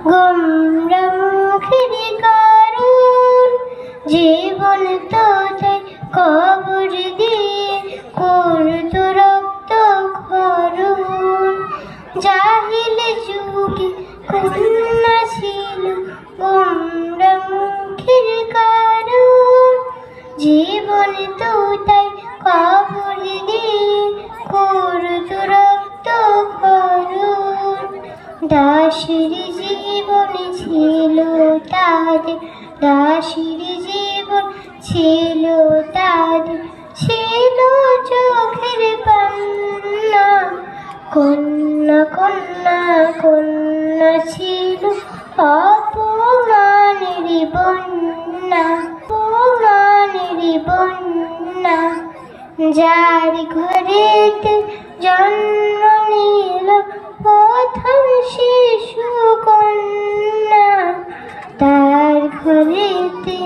গোমরামুখের কারণ জীবন তো তাই কবর দিয়ে করতো রক্ত ক্ষরণ। জাহিল যুগে কন্যা ছিল গোমরামুখের কারণ জীবন তো তাই কবর দিয়ে করতো রক্ত ক্ষরণ। দাসের জীবন ছিল তাদের, দাসের জীবন ছিল তাদের, ছিল চোখের পান্না। কন্যা কন্যা কন্যা ছিল অপমানের বন্যা, অপমানের বন্যা। যার ঘরেতে জন্ম নিল প্রথম শিশু কন্যা, তার ঘরেতে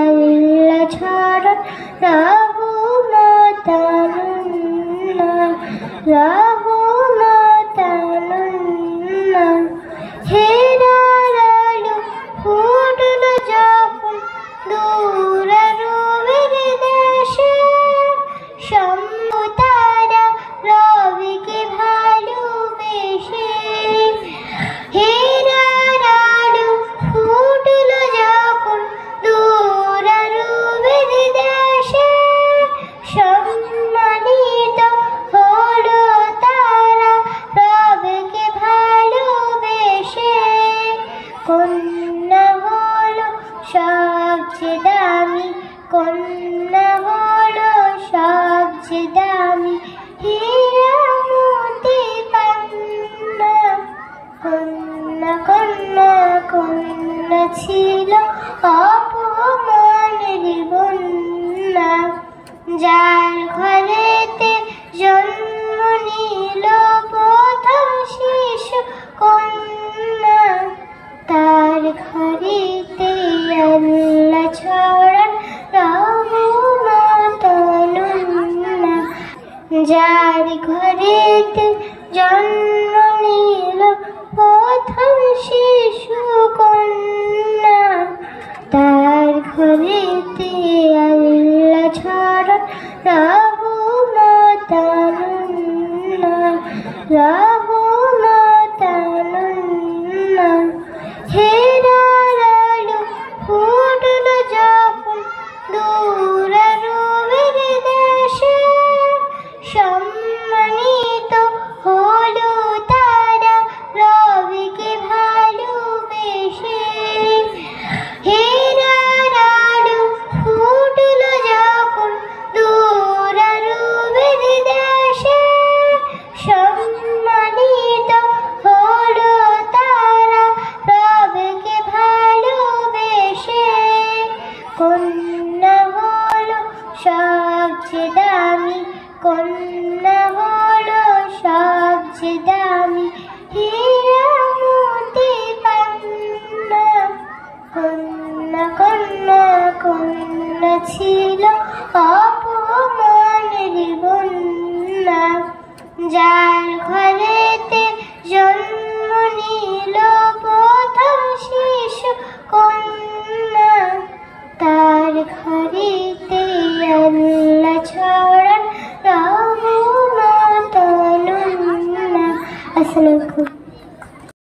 আল্লাহ ছড়ান রহমতানুন্না, রহমতানুন্না। হেরার আলো ফুটল যখন দূর রবের দেশে, সম্মতারা রবিকে ভালোবেসে। হেরার আলো ফুটল যখন দূর রবের দেশে, সম্মানিত হলো তারা রবকে ভালোবেসে। কন্যা হলো সবচেয়ে দামি, কন্যা হলো সবচেয়ে দামি, হীরা মোতি পান্না। কন্যা কন্যা কন্যা ছিল অপমানের বন্যা। যার ঘরেতে জন্ম নিল প্রথম শিশু কন্যা, তার ঘরেতে আল্লাহ ছড়ান রহমতানুন্না। যার ঘরেতে জন্ম নিল প্রথম শিশু কন্যা, তার ঘরেতে আল্লাহ ছড়ান রহমতানুন্না, রহমতানুন্না। হেরার আলো ফুটল যখন দূর রবের দেশে, সম্মানিত হলো তারা রবিকে ভালোবেসে। হেরার আলো ফুটল যখন দূর রবের দেশে, সম্মানিত হলো তারা রবকে ভালোবেসে। কন্যা হলো সবচেয়ে দামি, কন্যা হলো সবচেয়ে দামি, হীরা মোতি পান্না। কন্যা কন্যা কন্যা ছিল অপমানের বন্যা। যার ঘরেতে জন্ম নিল প্রথম শিশু কন্যা, তার ঘরেতে আল্লাহ ছড়ান রহমতানুন্না। আসসালামু আলাইকুম।